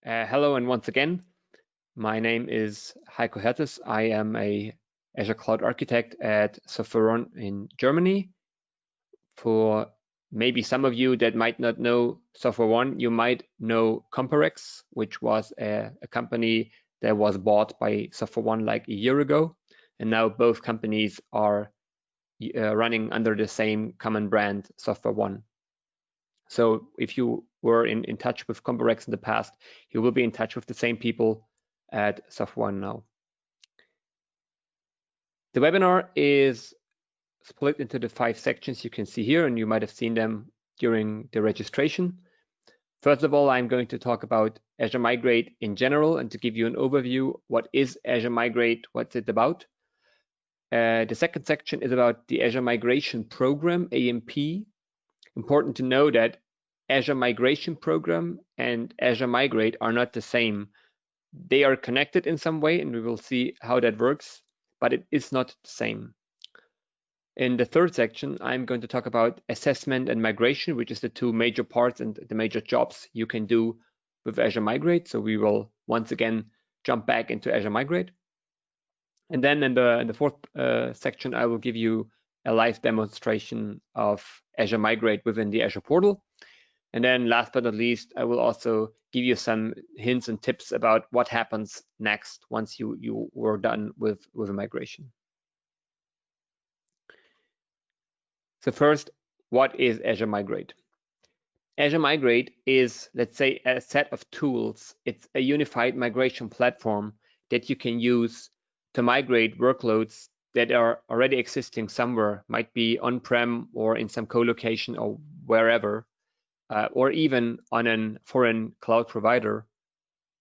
Hello, and once again, my name is Heiko Hertes. I am a Azure Cloud Architect at SoftwareOne in Germany. For maybe some of you that might not know SoftwareOne, you might know Comparex, which was a company that was bought by SoftwareOne like a year ago. And now both companies are running under the same common brand, SoftwareOne. So if you were in touch with Comparex in the past, you will be in touch with the same people at SoftwareOne now. The webinar is split into the 5 sections you can see here, and you might have seen them during the registration. First of all, I'm going to talk about Azure Migrate in general and to give you an overview. What is Azure Migrate? What's it about? The second section is about the Azure Migration Program, AMP. Important to know that Azure Migration Program and Azure Migrate are not the same. They are connected in some way, and we will see how that works, but it is not the same. In the third section, I'm going to talk about assessment and migration, which is the 2 major parts and the major jobs you can do with Azure Migrate. So we will once again jump back into Azure Migrate. And then in the fourth section, I will give you a live demonstration of Azure Migrate within the Azure portal. And then last but not least, I will also give you some hints and tips about what happens next once you were done with a migration. So first, what is Azure Migrate? Azure Migrate is, let's say, a set of tools. It's a unified migration platform that you can use to migrate workloads that are already existing somewhere, might be on-prem or in some co-location or wherever, or even on a foreign cloud provider.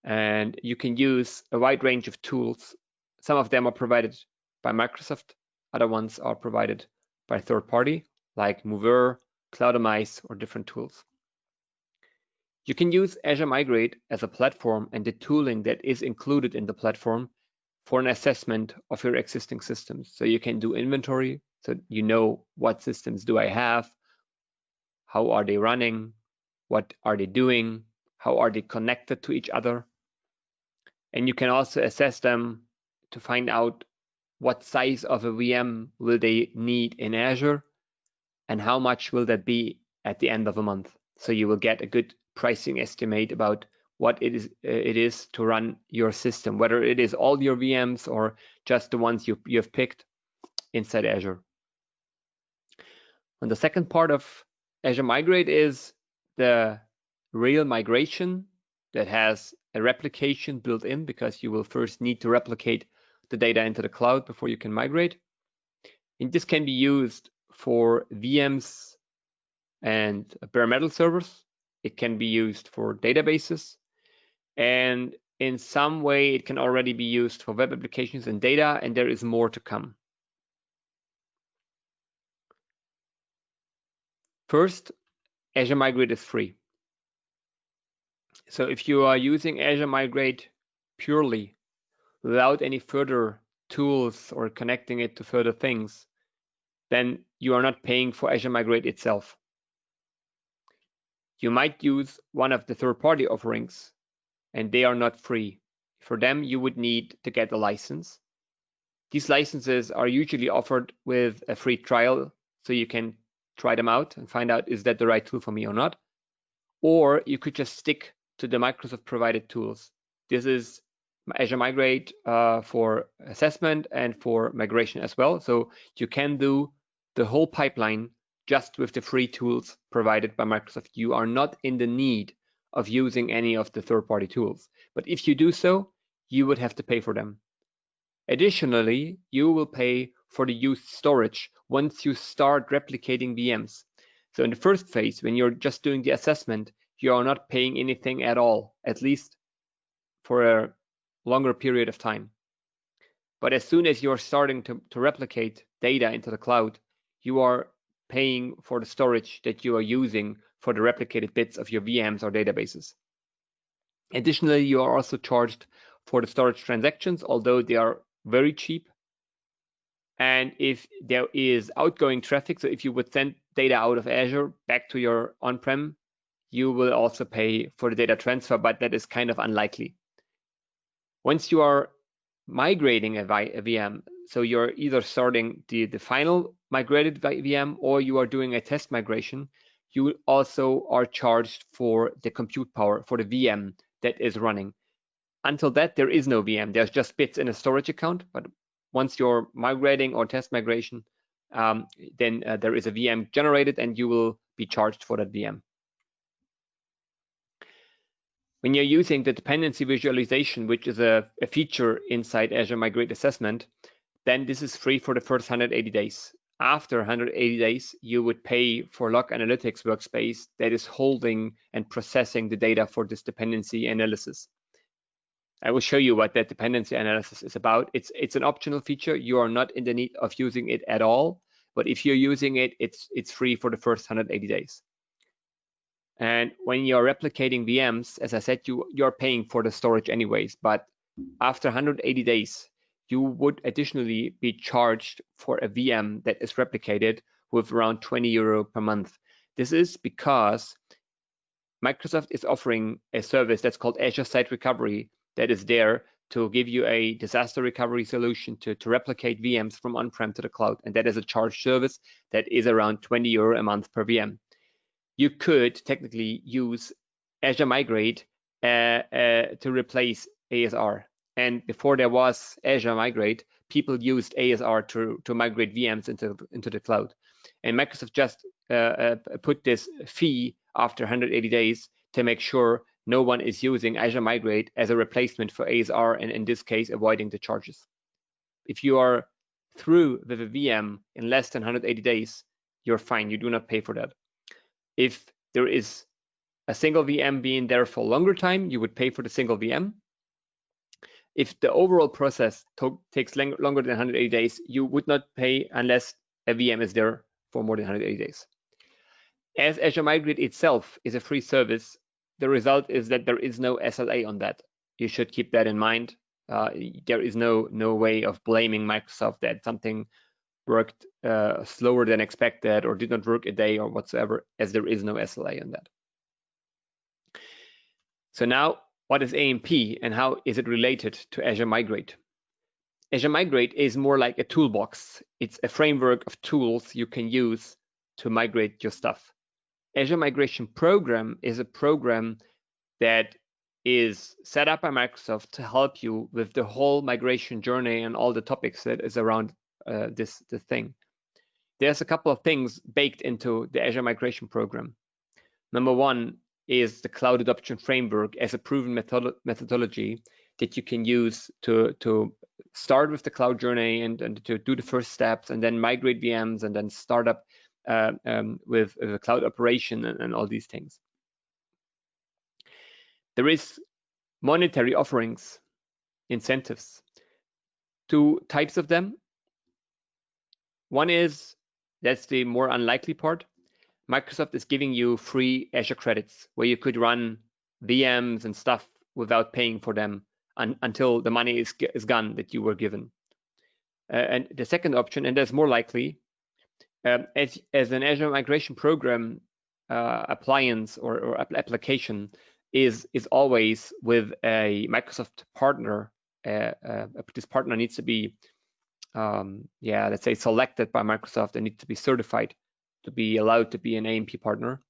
And you can use a wide range of tools. Some of them are provided by Microsoft. Other ones are provided by third party, like VMWare, Cloudomize, or different tools. You can use Azure Migrate as a platform and the tooling that is included in the platform for an assessment of your existing systems. So you can do inventory, so you know what systems do I have, how are they running, what are they doing, how are they connected to each other. And you can also assess them to find out what size of a VM will they need in Azure and how much will that be at the end of a month. So you will get a good pricing estimate about what it is to run your system, whether it is all your VMs or just the ones you have picked inside Azure. And the second part of Azure Migrate is the real migration that has a replication built in, because you will first need to replicate the data into the cloud before you can migrate. And this can be used for VMs and bare metal servers. It can be used for databases. And in some way, it can already be used for web applications and data, and there is more to come. First, Azure Migrate is free. So if you are using Azure Migrate purely without any further tools or connecting it to further things, then you are not paying for Azure Migrate itself. You might use one of the third-party offerings, and they are not free. For them, you would need to get a license. These licenses are usually offered with a free trial, so you can try them out and find out, is that the right tool for me or not? Or you could just stick to the Microsoft provided tools. This is Azure Migrate for assessment and for migration as well. So you can do the whole pipeline just with the free tools provided by Microsoft. You are not in the need of using any of the third-party tools. But if you do so, you would have to pay for them. Additionally, you will pay for the used storage once you start replicating VMs. So in the first phase, when you're just doing the assessment, you are not paying anything at all, at least for a longer period of time. But as soon as you're starting to replicate data into the cloud, you are paying for the storage that you are using for the replicated bits of your VMs or databases. Additionally, you are also charged for the storage transactions, although they are very cheap. And if there is outgoing traffic, so if you would send data out of Azure back to your on-prem, you will also pay for the data transfer, but that is kind of unlikely. Once you are migrating a VM, so you're either starting the final migrated VM or you are doing a test migration, you also are charged for the compute power for the VM that is running. Until that, there is no VM. There's just bits in a storage account. But once you're migrating or test migration, then there is a VM generated and you will be charged for that VM. When you're using the dependency visualization, which is a feature inside Azure Migrate Assessment, then this is free for the first 180 days. After 180 days, you would pay for Log Analytics workspace that is holding and processing the data for this dependency analysis. I will show you what that dependency analysis is about. It's an optional feature. You are not in the need of using it at all, but if you're using it, it's free for the first 180 days. And when you're replicating VMs, as I said, you're paying for the storage anyways, but after 180 days, you would additionally be charged for a VM that is replicated with around 20 euro per month. This is because Microsoft is offering a service that's called Azure Site Recovery that is there to give you a disaster recovery solution to replicate VMs from on-prem to the cloud. And that is a charged service that is around 20 euro a month per VM. You could technically use Azure Migrate to replace ASR. And before there was Azure Migrate, people used ASR to migrate VMs into the cloud. And Microsoft just put this fee after 180 days to make sure no one is using Azure Migrate as a replacement for ASR, and in this case, avoiding the charges. If you are through with a VM in less than 180 days, you're fine. You do not pay for that. If there is a single VM being there for a longer time, you would pay for the single VM. If the overall process takes longer than 180 days, you would not pay unless a VM is there for more than 180 days. As Azure Migrate itself is a free service, the result is that there is no SLA on that. You should keep that in mind. There is no way of blaming Microsoft that something worked slower than expected or did not work a day or whatsoever, as there is no SLA on that. So now, what is AMP and how is it related to Azure Migrate? Azure Migrate is more like a toolbox. It's a framework of tools you can use to migrate your stuff. Azure Migration Program is a program that is set up by Microsoft to help you with the whole migration journey and all the topics that is around this thing. There's a couple of things baked into the Azure Migration Program. Number one is the Cloud Adoption Framework as a proven methodology that you can use to start with the cloud journey and to do the first steps and then migrate VMs and then start up with a cloud operation and all these things. There is monetary offerings, incentives. Two types of them. One is, that's the more unlikely part. Microsoft is giving you free Azure credits where you could run VMs and stuff without paying for them until the money is gone that you were given. And the second option, and that's more likely, as an Azure Migration Program appliance or application is always with a Microsoft partner. This partner needs to be, let's say, selected by Microsoft and needs to be certified to be allowed to be an AMP partner.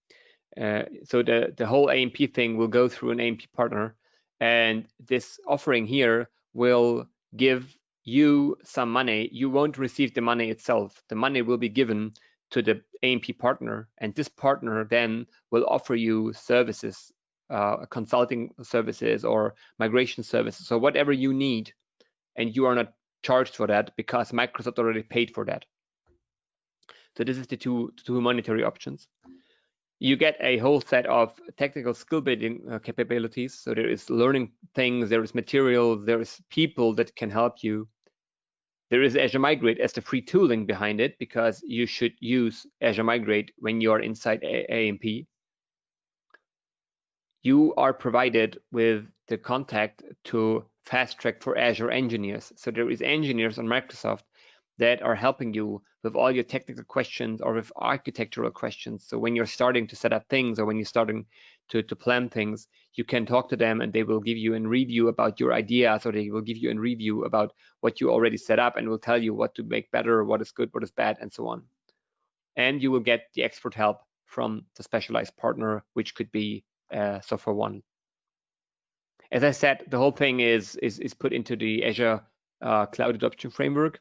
So the whole AMP thing will go through an AMP partner, and this offering here will give you some money. You won't receive the money itself. The money will be given to the AMP partner, and this partner then will offer you services, consulting services or migration services, so whatever you need, and you are not charged for that because Microsoft already paid for that. So this is the two monetary options. You get a whole set of technical skill building capabilities. So there is learning things, there is materials, there is people that can help you. There is Azure Migrate as the free tooling behind it, because you should use Azure Migrate when you are inside AMP. You are provided with the contact to Fast Track for Azure engineers. So there is engineers on Microsoft that are helping you with all your technical questions or with architectural questions. So when you're starting to set up things or when you're starting to plan things, you can talk to them and they will give you a review about your ideas, or they will give you a review about what you already set up and will tell you what to make better, what is good, what is bad, and so on. And you will get the expert help from the specialized partner, which could be SoftwareOne. As I said, the whole thing is put into the Azure Cloud Adoption Framework.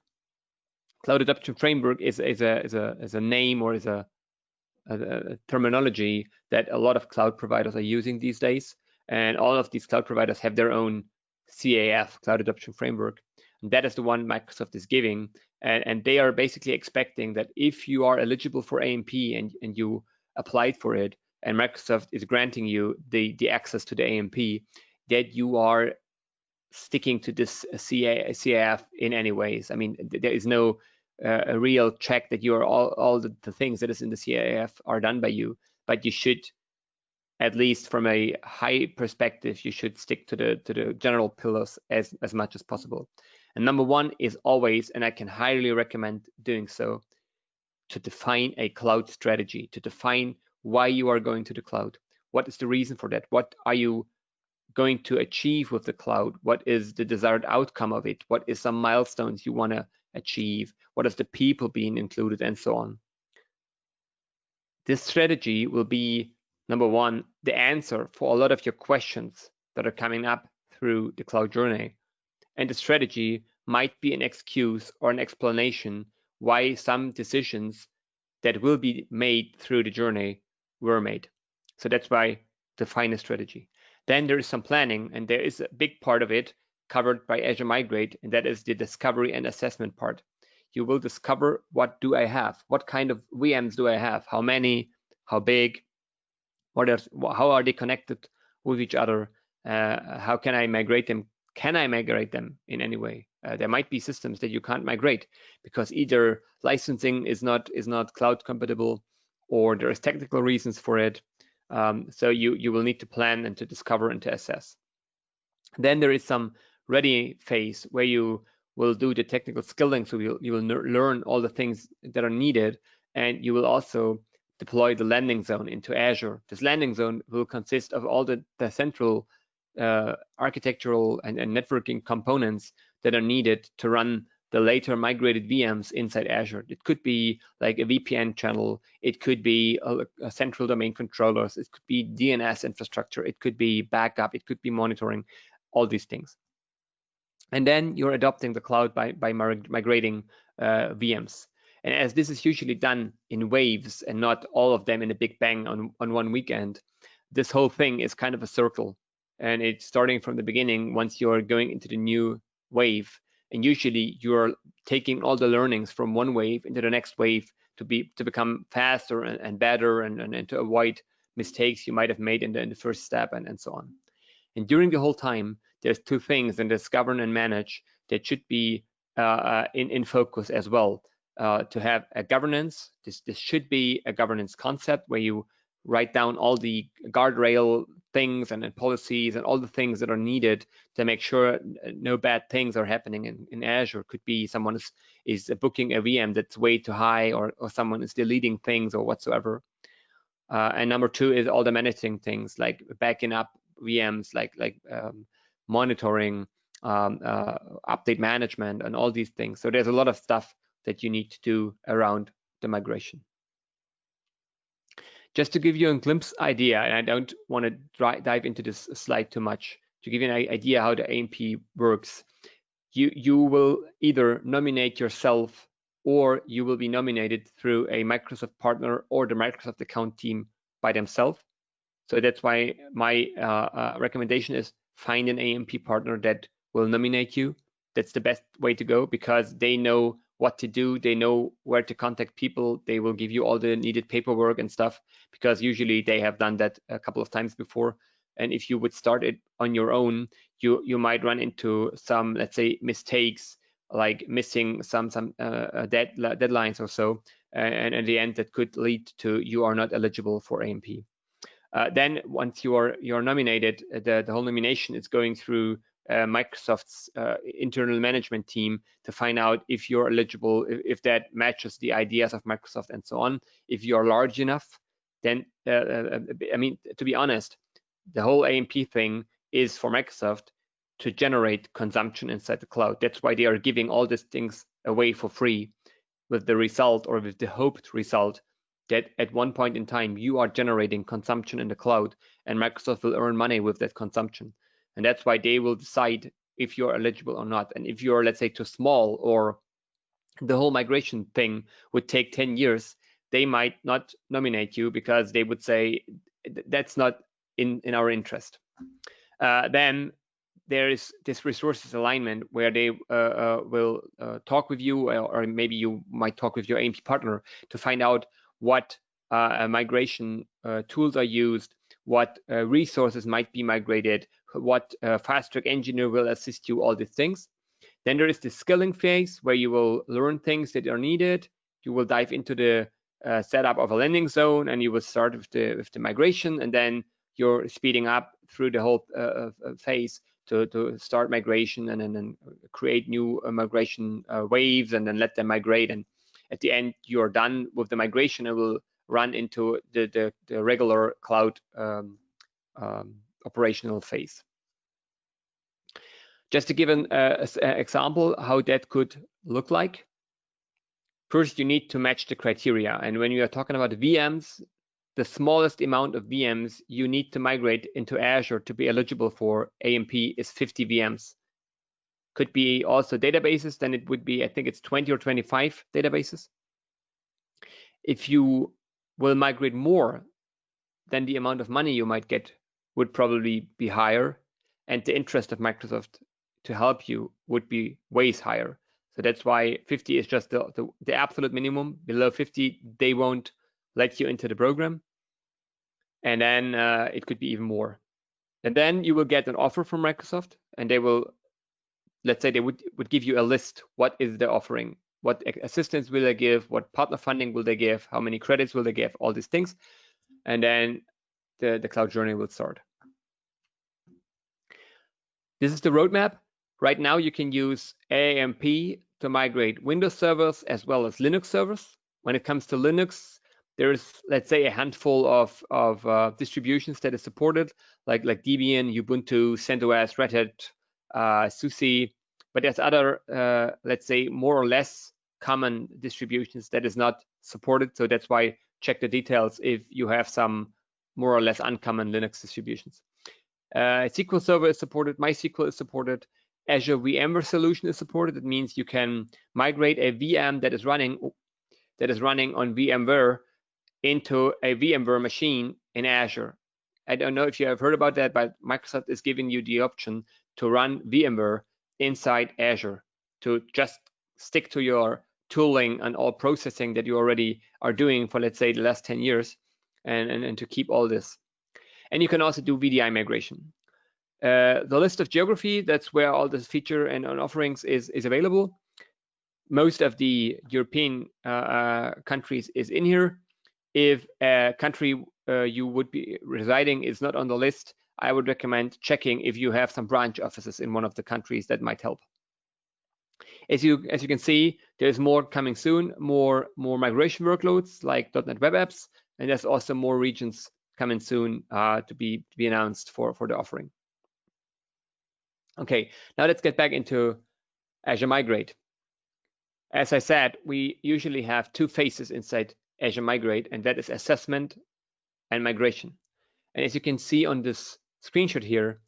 Cloud Adoption Framework is a name, or is a terminology that a lot of cloud providers are using these days. And all of these cloud providers have their own CAF, Cloud Adoption Framework. And that is the one Microsoft is giving. And they are basically expecting that if you are eligible for AMP and you applied for it, and Microsoft is granting you the access to the AMP, that you are sticking to this CAF in any ways. I mean, there is no a real check that you are all the things that is in the CAF are done by you, but you should, at least from a high perspective, you should stick to the general pillars as much as possible. And number one is always, and I can highly recommend doing so, to define a cloud strategy, to define why you are going to the cloud. What is the reason for that? What are you going to achieve with the cloud? What is the desired outcome of it? What is some milestones you want to achieve? What is the people being included, and so on? This strategy will be, number one, the answer for a lot of your questions that are coming up through the cloud journey. And the strategy might be an excuse or an explanation why some decisions that will be made through the journey were made. So that's why define a strategy. Then there is some planning, and there is a big part of it covered by Azure Migrate, and that is the discovery and assessment part. You will discover, what do I have? What kind of VMs do I have? How many? How big? How are they connected with each other? How can I migrate them? Can I migrate them in any way? There might be systems that you can't migrate because either licensing is not cloud compatible, or there is technical reasons for it. So you will need to plan and to discover and to assess. Then there is some ready phase where you will do the technical skilling. So you will learn all the things that are needed, and you will also deploy the landing zone into Azure. This landing zone will consist of all the central architectural and networking components that are needed to run the later migrated VMs inside Azure. It could be like a VPN channel. It could be a central domain controllers. It could be DNS infrastructure. It could be backup. It could be monitoring, all these things. And then you're adopting the cloud by migrating VMs. And as this is usually done in waves and not all of them in a big bang on one weekend, this whole thing is kind of a circle. And it's starting from the beginning once you're going into the new wave. And usually you're taking all the learnings from one wave into the next wave to become faster and better and to avoid mistakes you might have made in the first step, and so on. And during the whole time, there's two things, and there's govern and manage, that should be in focus as well. To have a governance, this should be a governance concept where you write down all the guardrail things and policies and all the things that are needed to make sure no bad things are happening in Azure. Could be someone is booking a VM that's way too high, or someone is deleting things or whatsoever. And number two is all the managing things, like backing up VMs, like monitoring, update management, and all these things. So there's a lot of stuff that you need to do around the migration. Just to give you a glimpse idea, and I don't want to dive into this slide too much, to give you an idea how the AMP works, you will either nominate yourself, or you will be nominated through a Microsoft partner or the Microsoft account team by themselves. So that's why my recommendation is find an AMP partner that will nominate you. That's the best way to go, because they know what to do. They know where to contact people. They will give you all the needed paperwork and stuff, because usually they have done that a couple of times before. And if you would start it on your own, you might run into some, let's say, mistakes, like missing some deadlines or so, and in the end that could lead to you are not eligible for AMP. Then once you're nominated, the whole nomination is going through Microsoft's internal management team to find out if you're eligible, if that matches the ideas of Microsoft and so on. If you're large enough, then I mean, to be honest, the whole AMP thing is for Microsoft to generate consumption inside the cloud. That's why they are giving all these things away for free, with the result, or with the hoped result, that at one point in time you are generating consumption in the cloud, and Microsoft will earn money with that consumption. And that's why they will decide if you're eligible or not. And if you're, let's say, too small, or the whole migration thing would take 10 years, they might not nominate you, because they would say that's not in our interest. Then there is this resources alignment, where they will talk with you, or maybe you might talk with your AMP partner to find out what migration tools are used, what resources might be migrated, what fast-track engineer will assist you, all these things. Then there is the skilling phase, where you will learn things that are needed. You will dive into the setup of a landing zone, and you will start with the migration, and then you're speeding up through the whole phase to start migration, and then create new migration waves, and then let them migrate. And at the end, you're done with the migration, and will run into the regular cloud operational phase. Just to give an example how that could look like. First, you need to match the criteria. And when you are talking about VMs, the smallest amount of VMs you need to migrate into Azure to be eligible for AMP is 50 VMs. Could be also databases, then it would be, I think it's 20 or 25 databases. If you will migrate more, then the amount of money you might get would probably be higher, and the interest of Microsoft to help you would be ways higher. So that's why 50 is just the absolute minimum. Below 50, they won't let you into the program. And then it could be even more. And then you will get an offer from Microsoft, and they will, let's say they would give you a list. What is the offering? What assistance will they give? What partner funding will they give? How many credits will they give? All these things. And then the cloud journey will start. This is the roadmap. Right now, you can use AMP to migrate Windows servers as well as Linux servers. When it comes to Linux, there's, let's say, a handful of distributions that is supported, like Debian, Ubuntu, CentOS, Red Hat, SUSE. But there's other, let's say, more or less common distributions that is not supported. So that's why check the details if you have some more or less uncommon Linux distributions. SQL Server is supported, MySQL is supported, Azure VMware solution is supported. It means you can migrate a VM that is running on VMware into a VMware machine in Azure. I don't know if you have heard about that, but Microsoft is giving you the option to run VMware inside Azure, to just stick to your tooling and all processing that you already are doing for, let's say, the last 10 years, and to keep all this. And you can also do VDI migration. The list of geography, that's where all this feature and offerings is available. Most of the European countries is in here. If a country you would be residing is not on the list, I would recommend checking if you have some branch offices in one of the countries. That might help. As you can see, there's more coming soon, more migration workloads like .NET Web Apps, and there's also more regions coming soon to be announced for the offering. Okay, now let's get back into Azure Migrate. As I said, we usually have two phases inside Azure Migrate, and that is assessment and migration. And as you can see on this screenshot here,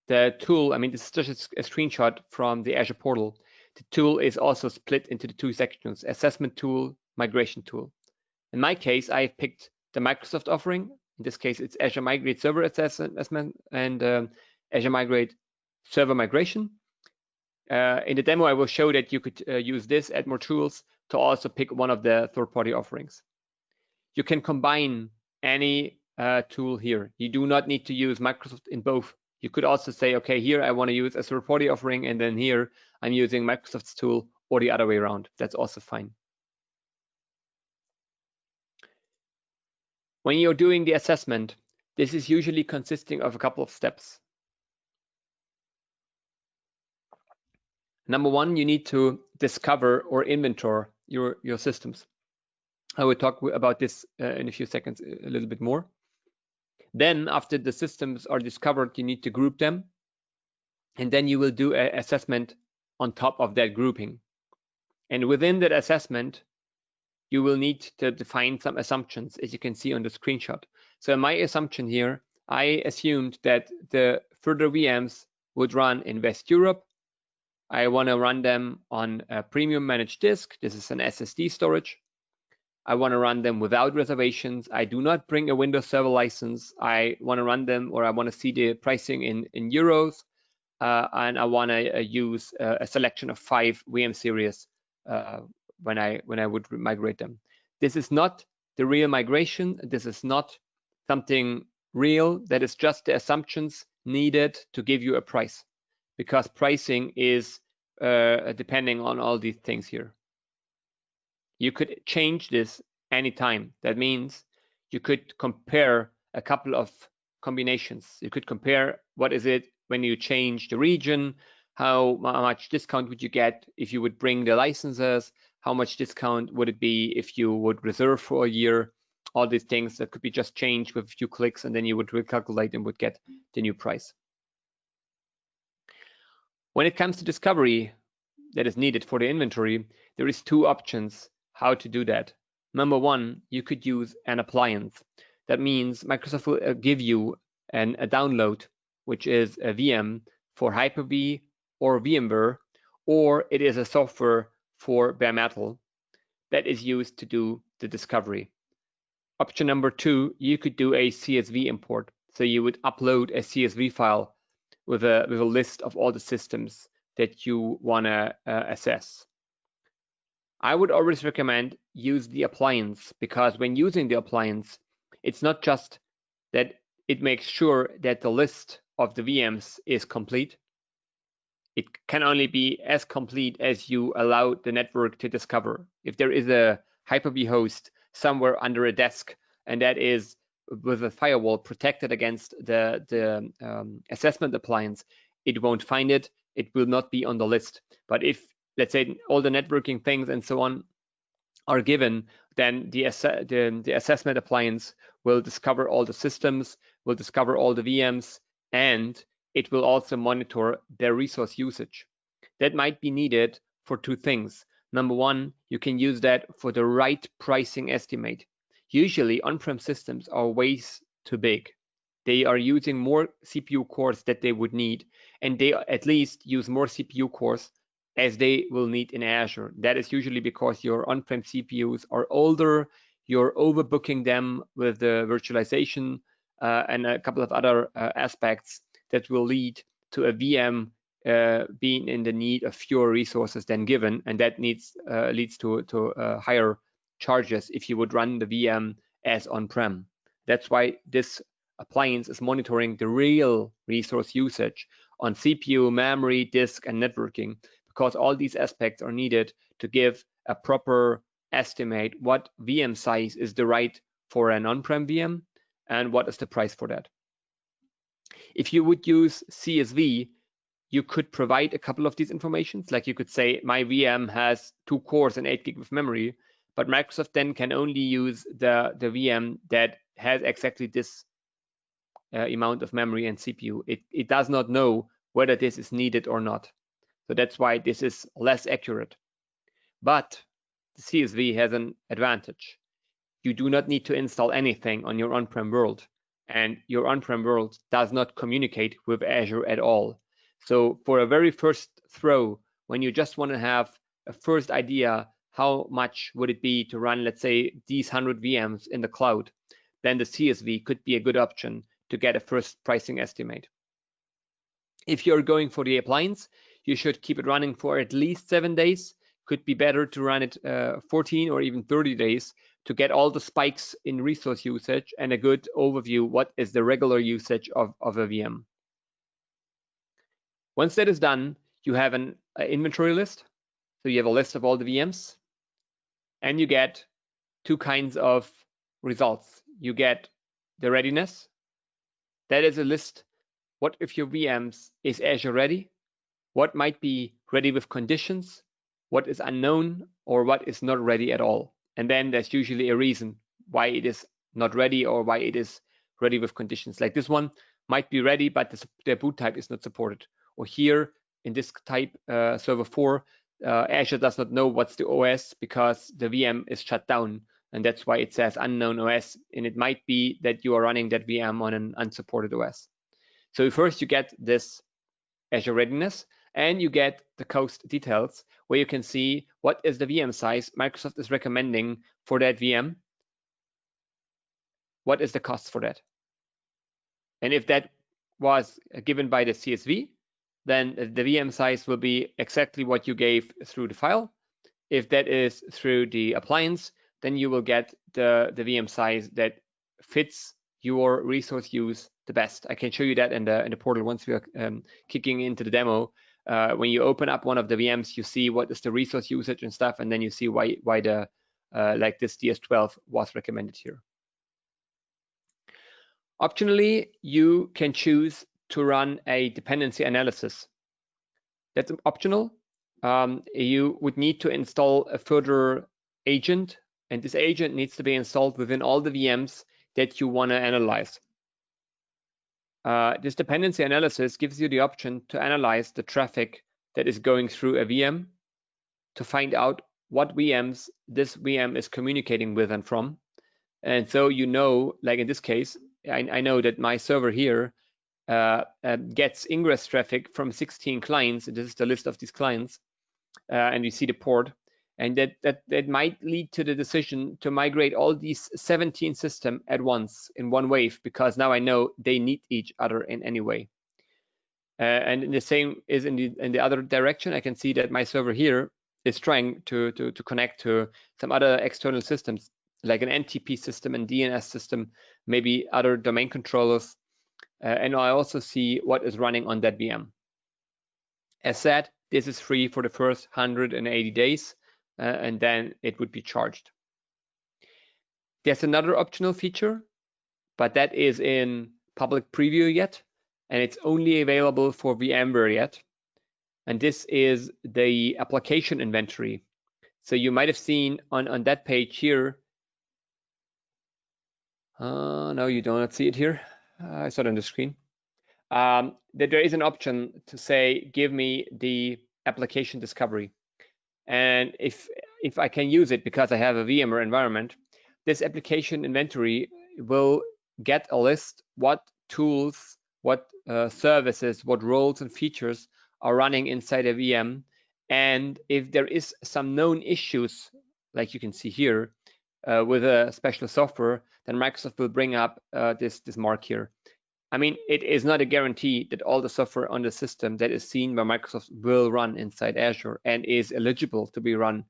the tool, I mean, this is just a screenshot from the Azure portal. The tool is also split into the two sections, assessment tool, migration tool. In my case, I've picked the Microsoft offering. In this case, it's Azure Migrate Server Assessment and Azure Migrate Server Migration. In the demo, I will show that you could use this, add more tools, to also pick one of the third-party offerings. You can combine any tool here. You do not need to use Microsoft in both. You could also say, okay, here I want to use a third-party offering, and then here I'm using Microsoft's tool, or the other way around. That's also fine. When you're doing the assessment, this is usually consisting of a couple of steps. Number one, you need to discover or inventory your systems. I will talk about this in a few seconds a little bit more. Then after the systems are discovered, you need to group them. And then you will do an assessment on top of that grouping. And within that assessment, you will need to define some assumptions, as you can see on the screenshot. So my assumption here, I assumed that the further VMs would run in West Europe. I want to run them on a premium managed disk. This is an SSD storage. I want to run them without reservations. I do not bring a Windows Server license. I want to run them, or I want to see the pricing in euros. And I want to use a selection of 5 VM series when I would migrate them. This is not the real migration. This is not something real. That is just the assumptions needed to give you a price, because pricing is depending on all these things here. You could change this anytime. That means you could compare a couple of combinations. You could compare what is it when you change the region, how much discount would you get if you would bring the licenses, how much discount would it be if you would reserve for a year, all these things that could be just changed with a few clicks, and then you would recalculate and would get the new price. When it comes to discovery that is needed for the inventory, there is 2 options how to do that. Number 1, you could use an appliance. That means Microsoft will give you a download, which is a VM for Hyper-V or VMware, or it is a software for bare metal that is used to do the discovery. Option number 2, you could do a CSV import. So you would upload a CSV file with a list of all the systems that you want to assess. I would always recommend use the appliance, because when using the appliance, it's not just that it makes sure that the list of the VMs is complete. It can only be as complete as you allow the network to discover. If there is a Hyper-V host somewhere under a desk, and that is with a firewall protected against the assessment appliance, it won't find it. It will not be on the list. But if, let's say, all the networking things and so on are given, then the assessment appliance will discover all the systems, will discover all the VMs, and it will also monitor their resource usage. That might be needed for 2 things. Number 1, you can use that for the right pricing estimate. Usually on-prem systems are way too big. They are using more CPU cores that they would need, and they at least use more CPU cores as they will need in Azure. That is usually because your on-prem CPUs are older, you're overbooking them with the virtualization and a couple of other aspects that will lead to a VM being in the need of fewer resources than given, and that leads to higher charges if you would run the VM as on-prem. That's why this appliance is monitoring the real resource usage on CPU, memory, disk, and networking, because all these aspects are needed to give a proper estimate what VM size is the right for an on-prem VM and what is the price for that. If you would use CSV, you could provide a couple of these informations. Like you could say, my VM has 2 cores and 8 GB of memory, but Microsoft then can only use the VM that has exactly this amount of memory and CPU. It does not know whether this is needed or not. So that's why this is less accurate. But the CSV has an advantage. You do not need to install anything on your on-prem world, and your on-prem world does not communicate with Azure at all. So for a very first throw, when you just want to have a first idea how much would it be to run, let's say, these 100 VMs in the cloud, then the CSV could be a good option to get a first pricing estimate. If you're going for the appliance, you should keep it running for at least 7 days. Could be better to run it 14 or even 30 days to get all the spikes in resource usage and a good overview what is the regular usage of a VM. Once that is done, you have an inventory list. So you have a list of all the VMs, and you get 2 kinds of results. You get the readiness. That is a list. What if your VMs is Azure ready? What might be ready with conditions? What is unknown, or what is not ready at all? And then there's usually a reason why it is not ready or why it is ready with conditions. Like this one might be ready, but the boot type is not supported. Or here in this type, server 4, Azure does not know what's the OS because the VM is shut down. And that's why it says unknown OS. And it might be that you are running that VM on an unsupported OS. So first you get this Azure readiness, and you get the cost details where you can see what is the VM size Microsoft is recommending for that VM. What is the cost for that? And if that was given by the CSV, then the VM size will be exactly what you gave through the file. If that is through the appliance, then you will get the VM size that fits your resource use the best. I can show you that in the portal once we are kicking into the demo. When you open up one of the VMs, you see what is the resource usage and stuff, and then you see why the like this DS12 was recommended here. Optionally, you can choose to run a dependency analysis. That's optional. You would need to install a further agent, and this agent needs to be installed within all the VMs that you want to analyze. This dependency analysis gives you the option to analyze the traffic that is going through a VM to find out what VMs this VM is communicating with and from. And so you know, like in this case, I know that my server here gets ingress traffic from 16 clients. This is the list of these clients, and you see the port. And that might lead to the decision to migrate all these 17 systems at once in one wave, because now I know they need each other in any way. And the same is in the other direction. I can see that my server here is trying to connect to some other external systems, like an NTP system and DNS system, maybe other domain controllers. And I also see what is running on that VM. As said, this is free for the first 180 days, and then it would be charged. There's another optional feature, but that is in public preview yet, and it's only available for VMware yet. And this is the application inventory. So you might have seen on that page here. No, you do not see it here. I saw it on the screen. That there is an option to say, give me the application discovery. And if I can use it because I have a VMware environment, this application inventory will get a list what tools, what services, what roles and features are running inside a VM. And if there is some known issues, like you can see here, with a special software, then Microsoft will bring up this mark here. I mean, it is not a guarantee that all the software on the system that is seen by Microsoft will run inside Azure and is eligible to be run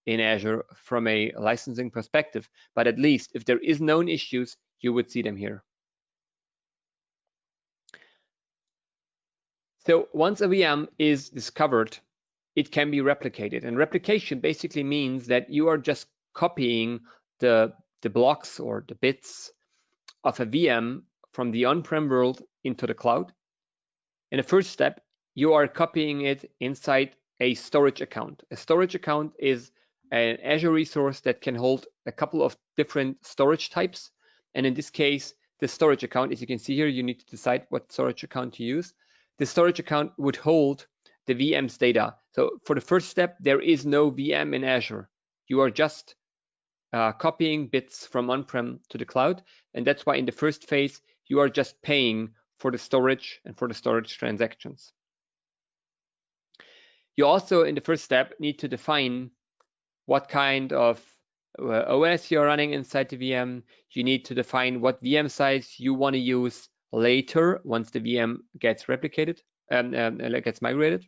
in Azure from a licensing perspective. But at least if there is known issues, you would see them here. So once a VM is discovered, it can be replicated. And replication basically means that you are just copying the blocks or the bits of a VM from the on-prem world into the cloud. In the first step, you are copying it inside a storage account. A storage account is an Azure resource that can hold a couple of different storage types. And in this case, the storage account, as you can see here, you need to decide what storage account to use. The storage account would hold the VM's data. So for the first step, there is no VM in Azure. You are just copying bits from on-prem to the cloud. And that's why in the first phase, you are just paying for the storage and for the storage transactions. You also, in the first step, need to define what kind of OS you're running inside the VM. You need to define what VM size you want to use later once the VM gets replicated and gets migrated.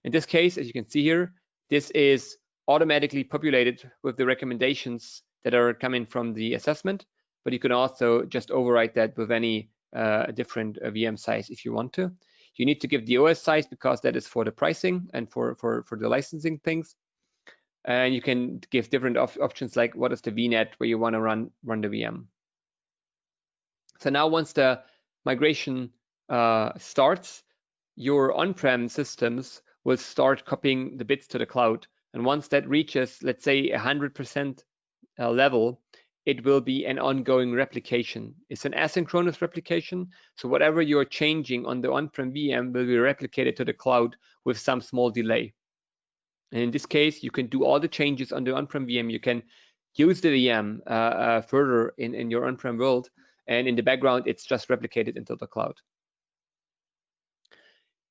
In this case, as you can see here, this is automatically populated with the recommendations that are coming from the assessment, but you can also just override that with any different VM size if you want to. You need to give the OS size because that is for the pricing and for the licensing things. And you can give different options like what is the VNet where you want to run the VM. So now once the migration starts, your on-prem systems will start copying the bits to the cloud. And once that reaches, let's say, 100% level, it will be an ongoing replication. It's an asynchronous replication. So whatever you're changing on the on-prem VM will be replicated to the cloud with some small delay. And in this case, you can do all the changes on the on-prem VM. You can use the VM further in your on-prem world. And in the background, it's just replicated into the cloud.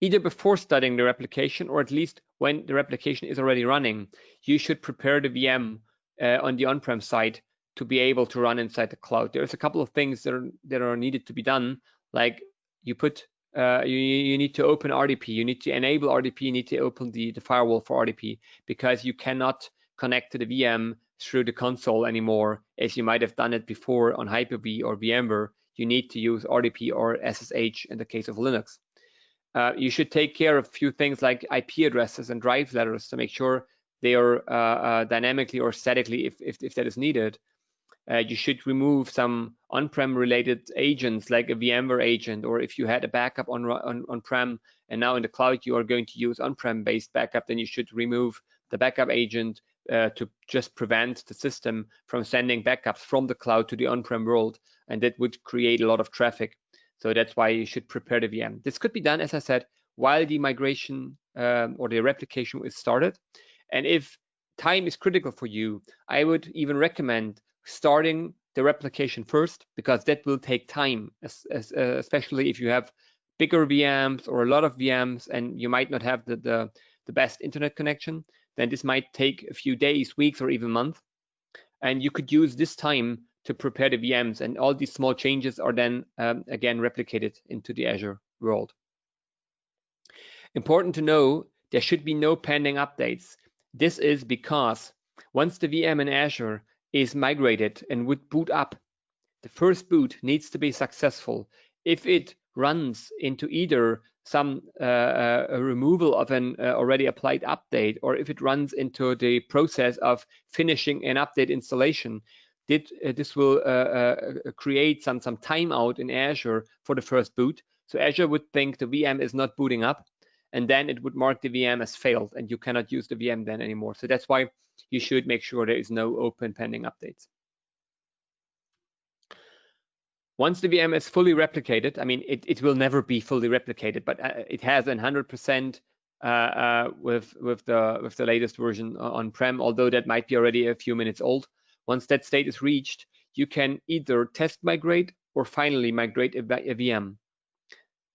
Either before starting the replication or at least when the replication is already running, you should prepare the VM on the on-prem side to be able to run inside the cloud. There's a couple of things that are needed to be done, like you need to open RDP, you need to enable RDP, you need to open the firewall for RDP, because you cannot connect to the VM through the console anymore as you might have done it before on Hyper-V or VMware. You need to use RDP or SSH in the case of Linux. You should take care of a few things like IP addresses and drive letters to make sure they are dynamically or statically if that is needed. You should remove some on-prem related agents like a VMware agent, or if you had a backup on-prem and now in the cloud you are going to use on-prem based backup, then you should remove the backup agent to just prevent the system from sending backups from the cloud to the on-prem world, and that would create a lot of traffic. So that's why you should prepare the VM. This could be done, as I said, while the migration or the replication is started. And if time is critical for you, I would even recommend starting the replication first, because that will take time, especially if you have bigger VMs or a lot of VMs and you might not have the best internet connection. Then this might take a few days, weeks, or even months. And you could use this time to prepare the VMs, and all these small changes are then again replicated into the Azure world. Important to know, there should be no pending updates. This is because once the VM in Azure is migrated and would boot up, the first boot needs to be successful. If it runs into either some a removal of an already applied update, or if it runs into the process of finishing an update installation, this will create some timeout in Azure for the first boot. So Azure would think the VM is not booting up, and then it would mark the VM as failed, and you cannot use the VM then anymore. So that's why you should make sure there is no open pending updates. Once the VM is fully replicated, I mean, it will never be fully replicated, but it has 100% with the latest version on-prem, although that might be already a few minutes old. Once that state is reached, you can either test migrate or finally migrate a VM.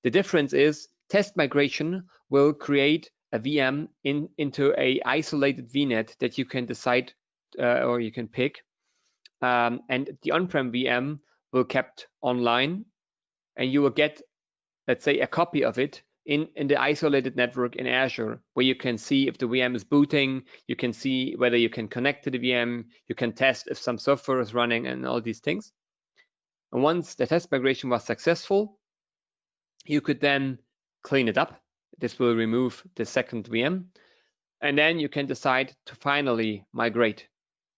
The difference is test migration will create a VM into a isolated VNet that you can decide or you can pick, and the on-prem VM will kept online, and you will get, let's say, a copy of it in the isolated network in Azure, where you can see if the VM is booting, you can see whether you can connect to the VM, you can test if some software is running, and all these things. And once the test migration was successful, you could then clean it up. This will remove the second VM, and then you can decide to finally migrate.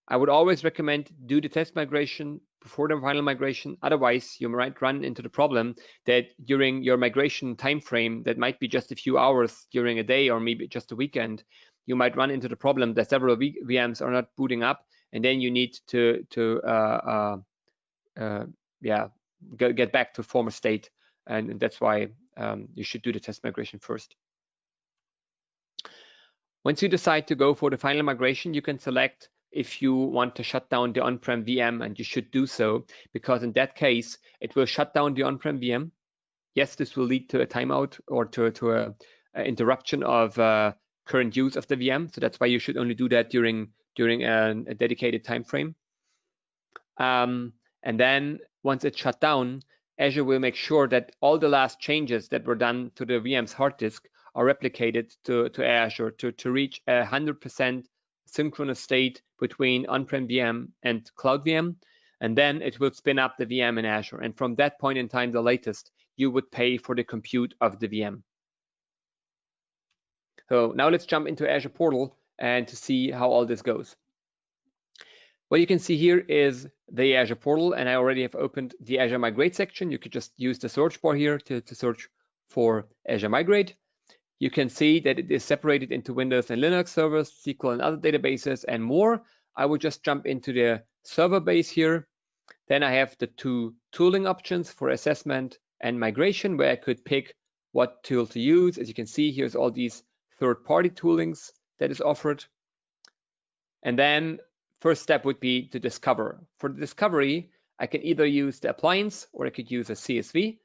I would always recommend do the test migration before the final migration. Otherwise, you might run into the problem that during your migration time frame, that might be just a few hours during a day or maybe just a weekend, you might run into the problem that several VMs are not booting up, and then you need to get back to former state, and that's why you should do the test migration first. Once you decide to go for the final migration, you can select if you want to shut down the on-prem VM, and you should do so, because in that case, it will shut down the on-prem VM. Yes, this will lead to a timeout or to a interruption of current use of the VM. So that's why you should only do that during a dedicated time frame. And then once it's shut down, Azure will make sure that all the last changes that were done to the VM's hard disk are replicated to Azure to reach 100% synchronous state between on-prem VM and cloud VM, and then it will spin up the VM in Azure. And from that point in time, the latest, you would pay for the compute of the VM. So now let's jump into Azure Portal and to see how all this goes. What you can see here is the Azure Portal, and I already have opened the Azure Migrate section. You could just use the search bar here to search for Azure Migrate. You can see that it is separated into Windows and Linux servers, SQL and other databases, and more. I would just jump into the server base here. Then I have the two tooling options for assessment and migration, where I could pick what tool to use. As you can see, here's all these third-party toolings that is offered. And then first step would be to discover. For the discovery, I can either use the appliance or I could use a CSV.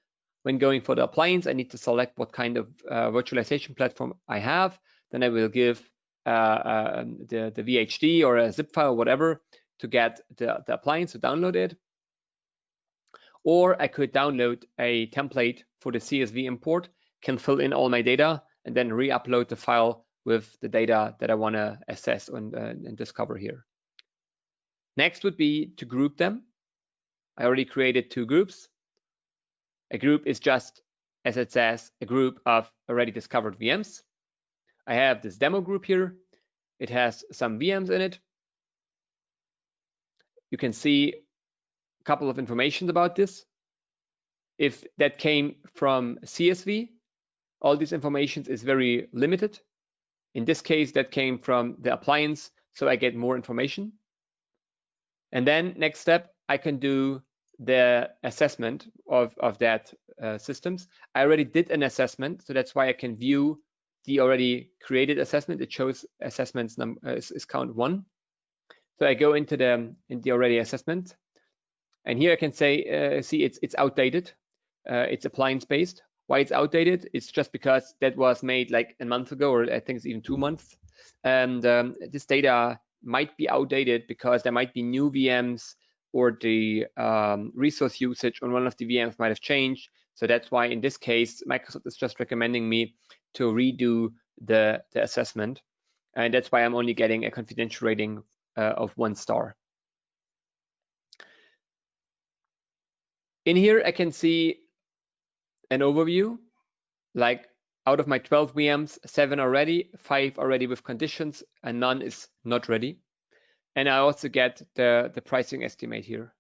When going for the appliance, I need to select what kind of virtualization platform I have. Then I will give the VHD or a zip file, whatever, to get the appliance to download it. Or I could download a template for the CSV import, can fill in all my data, and then re-upload the file with the data that I want to assess and discover here. Next would be to group them. I already created two groups. A group is just, as it says, a group of already discovered VMs. I have this demo group here. It has some VMs in it. You can see a couple of information about this. If that came from CSV, all this information is very limited. In this case, that came from the appliance, so I get more information. And then next step, I can do the assessment of that systems. I already did an assessment, so that's why I can view the already created assessment. It shows assessments is count 1. So I go into the already assessment, and here I can say, see it's outdated. It's appliance based. Why it's outdated? It's just because that was made like a month ago, or I think it's even 2 months. And this data might be outdated because there might be new VMs, or the resource usage on one of the VMs might have changed. So that's why in this case, Microsoft is just recommending me to redo the assessment. And that's why I'm only getting a confidential rating of 1 star. In here, I can see an overview, like out of my 12 VMs, 7 are ready, 5 are ready with conditions, and none is not ready. And I also get the pricing estimate here.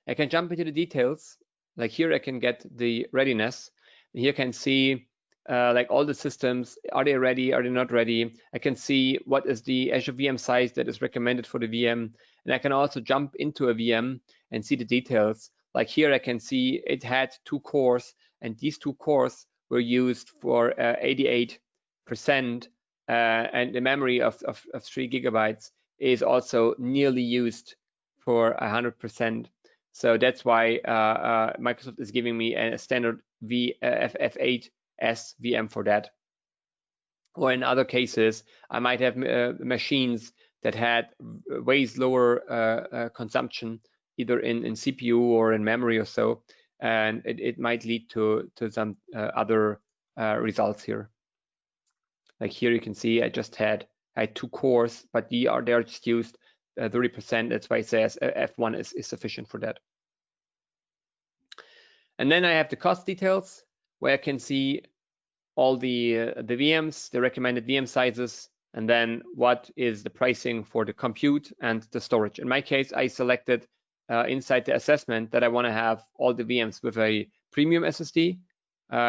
I can jump into the details. Like here, I can get the readiness. And here I can see like all the systems, are they ready, are they not ready? I can see what is the Azure VM size that is recommended for the VM. And I can also jump into a VM and see the details. Like here, I can see it had 2 cores, and these 2 cores were used for 88%, and the memory of 3 gigabytes is also nearly used for 100%. So that's why Microsoft is giving me a standard FF8S VM for that. Or in other cases, I might have machines that had way lower consumption, either in CPU or in memory or so, and it might lead to some other results here. Like here you can see I had 2 cores, but they are just used 30%. That's why it says F1 is sufficient for that. And then I have the cost details, where I can see all the VMs, the recommended VM sizes, and then what is the pricing for the compute and the storage. In my case, I selected inside the assessment that I want to have all the VMs with a premium SSD.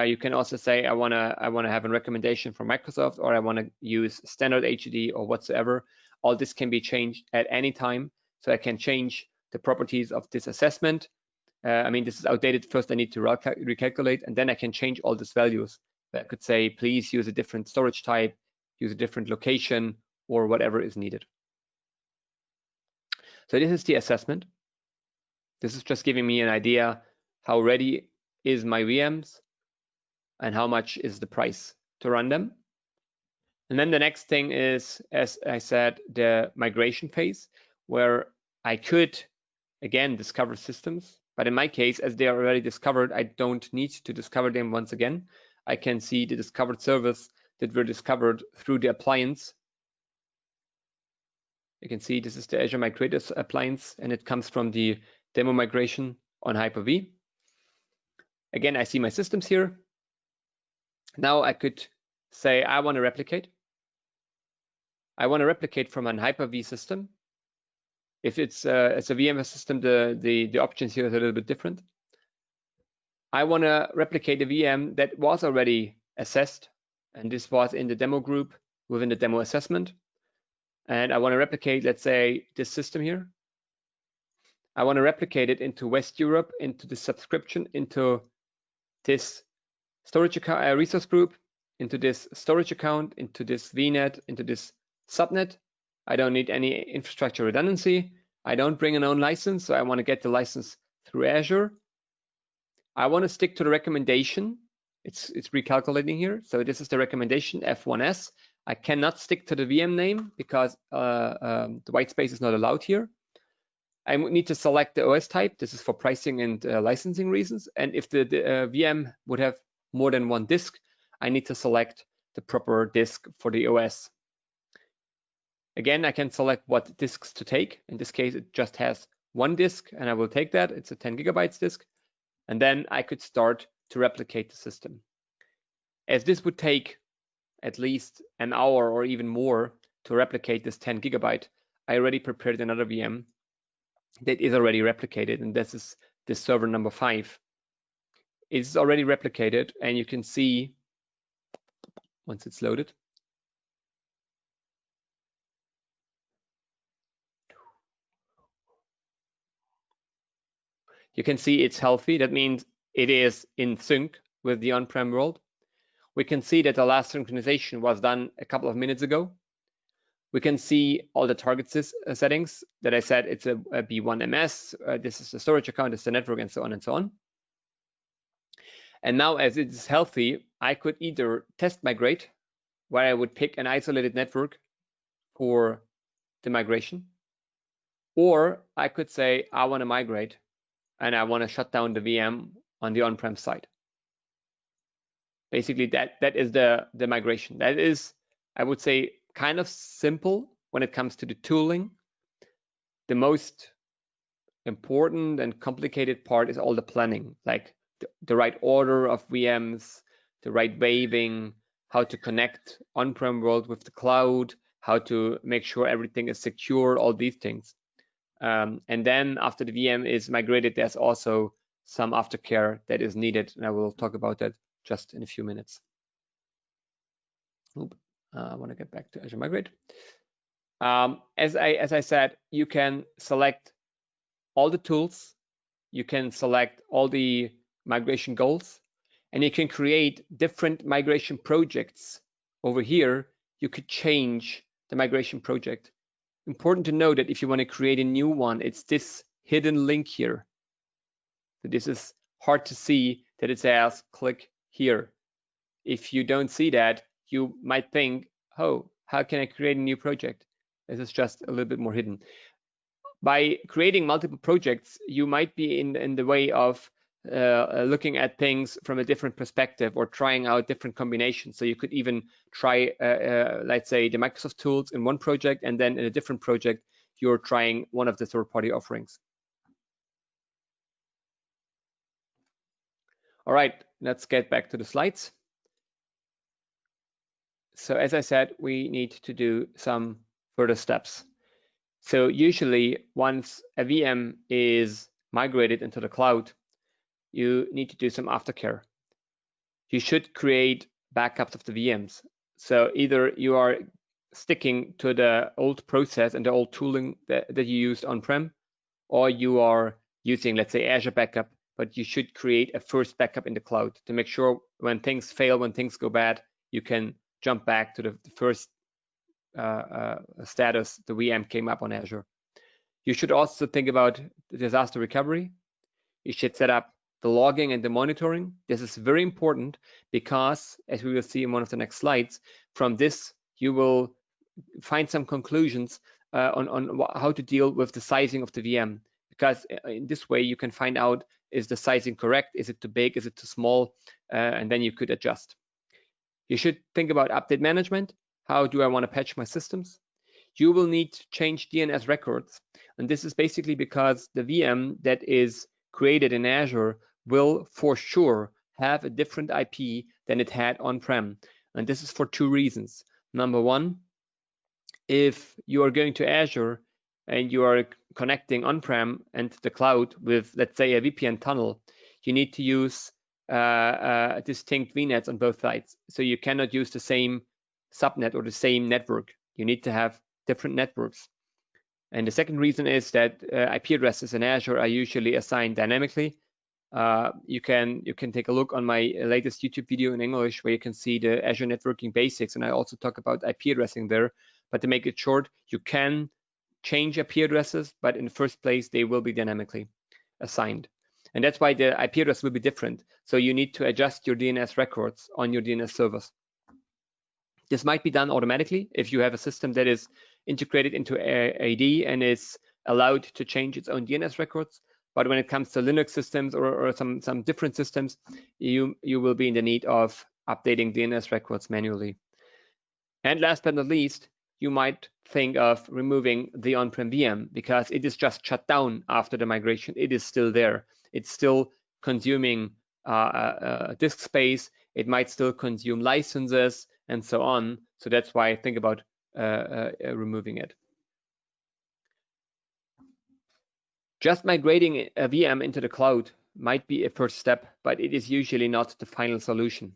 You can also say I want to have a recommendation from Microsoft, or I want to use standard HDD or whatsoever. All this can be changed at any time, so I can change the properties of this assessment. I mean, this is outdated. First, I need to recalculate, and then I can change all these values. I could say, please use a different storage type, use a different location, or whatever is needed. So this is the assessment. This is just giving me an idea how ready is my VMs and how much is the price to run them. And then the next thing is, as I said, the migration phase, where I could, again, discover systems. But in my case, as they are already discovered, I don't need to discover them once again. I can see the discovered servers that were discovered through the appliance. You can see this is the Azure Migrate appliance, and it comes from the demo migration on Hyper-V. Again, I see my systems here. Now I could say I want to replicate. I want to replicate from an Hyper-V system. If it's a VMware system, the options here is a little bit different. I want to replicate a VM that was already assessed, and this was in the demo group within the demo assessment. And I want to replicate, let's say, this system here. I want to replicate it into West Europe, into the subscription, into this storage account, resource group, into this storage account, into this VNet, into this subnet. I don't need any infrastructure redundancy. I don't bring an own license, so I want to get the license through Azure. I want to stick to the recommendation. It's recalculating here. So this is the recommendation F1S. I cannot stick to the VM name because the white space is not allowed here. I need to select the OS type. This is for pricing and licensing reasons. And if the VM would have more than one disk, I need to select the proper disk for the OS. Again, I can select what disks to take. In this case, it just has one disk, and I will take that. It's a 10 gigabytes disk. And then I could start to replicate the system. As this would take at least an hour or even more to replicate this 10 gigabyte, I already prepared another VM that is already replicated, and this is the server number 5. It's already replicated, and you can see once it's loaded. You can see it's healthy. That means it is in sync with the on-prem world. We can see that the last synchronization was done a couple of minutes ago. We can see all the target settings that I said. It's a B1MS. This is the storage account, it's the network, and so on and so on. And now, as it is healthy, I could either test migrate, where I would pick an isolated network for the migration, or I could say I want to migrate and I want to shut down the VM on the on-prem side. Basically, that is the migration. That is, I would say, kind of simple when it comes to the tooling. The most important and complicated part is all the planning, like the right order of VMs, the right waving, how to connect on-prem world with the cloud, how to make sure everything is secure, all these things. And then after the VM is migrated, there's also some aftercare that is needed, and I will talk about that just in a few minutes. I want to get back to Azure Migrate. As I said, you can select all the tools, you can select all the migration goals, and you can create different migration projects. Over here, you could change the migration project. Important to know that if you want to create a new one, it's this hidden link here. So this is hard to see that it says click here. If you don't see that, you might think, oh, how can I create a new project? This is just a little bit more hidden. By creating multiple projects, you might be in the way of looking at things from a different perspective or trying out different combinations. So you could even try, let's say, the Microsoft tools in one project, and then in a different project, you're trying one of the third-party offerings. All right, let's get back to the slides. So as I said, we need to do some further steps. So usually once a VM is migrated into the cloud, you need to do some aftercare. You should create backups of the VMs. So either you are sticking to the old process and the old tooling that you used on-prem, or you are using, let's say, Azure backup, but you should create a first backup in the cloud to make sure when things fail, when things go bad, you can jump back to the first status the VM came up on Azure. You should also think about the disaster recovery. You should set up the logging and the monitoring. This is very important because, as we will see in one of the next slides, from this you will find some conclusions on how to deal with the sizing of the VM. Because in this way you can find out, is the sizing correct? Is it too big? Is it too small? And then you could adjust. You should think about update management. How do I want to patch my systems? You will need to change DNS records. And this is basically because the VM that is created in Azure will for sure have a different IP than it had on-prem. And this is for two reasons. Number one, if you are going to Azure and you are connecting on-prem and the cloud with, let's say, a VPN tunnel, you need to use distinct VNets on both sides. So you cannot use the same subnet or the same network. You need to have different networks. And the second reason is that IP addresses in Azure are usually assigned dynamically. You can take a look on my latest YouTube video in English where you can see the Azure networking basics, and I also talk about IP addressing there. But to make it short, you can change IP addresses, but in the first place, they will be dynamically assigned. And that's why the IP address will be different. So you need to adjust your DNS records on your DNS servers. This might be done automatically if you have a system that is integrated into AD and is allowed to change its own DNS records. But when it comes to Linux systems or some different systems, you will be in the need of updating DNS records manually. And last but not least, you might think of removing the on-prem VM because it is just shut down after the migration. It is still there. It's still consuming disk space. It might still consume licenses and so on. So that's why I think about removing it. Just migrating a VM into the cloud might be a first step, but it is usually not the final solution.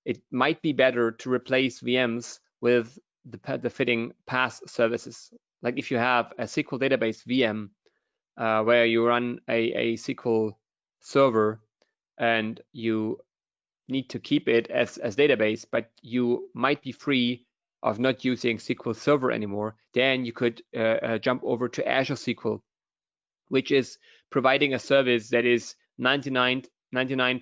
It might be better to replace VMs with the fitting PaaS services. Like if you have a SQL database VM where you run a SQL server and you need to keep it as database, but you might be free of not using SQL Server anymore, then you could jump over to Azure SQL, which is providing a service that is 99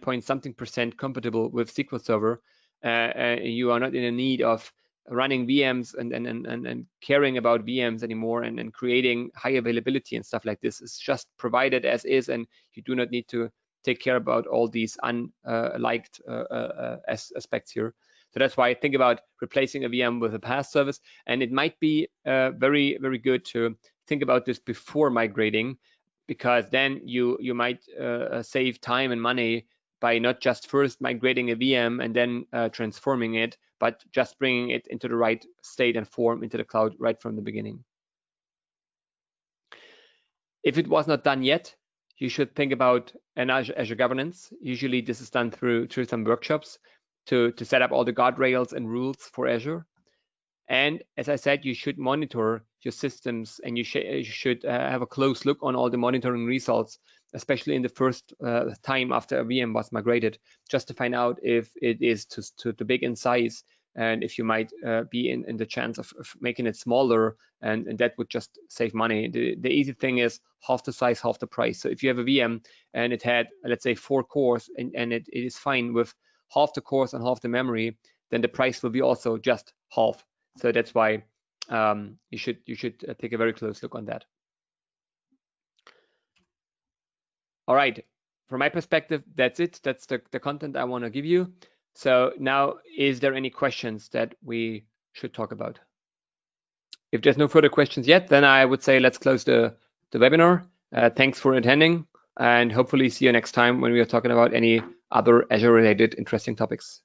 point something % compatible with SQL Server. You are not in a need of running VMs and caring about VMs anymore and creating high availability and stuff like this. It's just provided as is, and you do not need to take care about all these unliked aspects here. So that's why I think about replacing a VM with a PaaS service. And it might be very, very good to think about this before migrating, because then you might save time and money by not just first migrating a VM and then transforming it, but just bringing it into the right state and form into the cloud right from the beginning. If it was not done yet, you should think about an Azure governance. Usually this is done through some workshops to set up all the guardrails and rules for Azure. And as I said, you should monitor your systems, and you should have a close look on all the monitoring results, especially in the first time after a VM was migrated, just to find out if it is too big in size, and if you might be in the chance of making it smaller, and that would just save money. The easy thing is half the size, half the price. So if you have a VM and it had, let's say, 4 cores, and it is fine with half the cores and half the memory, then the price will be also just half. So that's why you should take a very close look on that. All right, from my perspective, that's it. That's the content I want to give you. So now, is there any questions that we should talk about? If there's no further questions yet, then I would say let's close the webinar. Thanks for attending, and hopefully see you next time when we are talking about any other Azure-related interesting topics.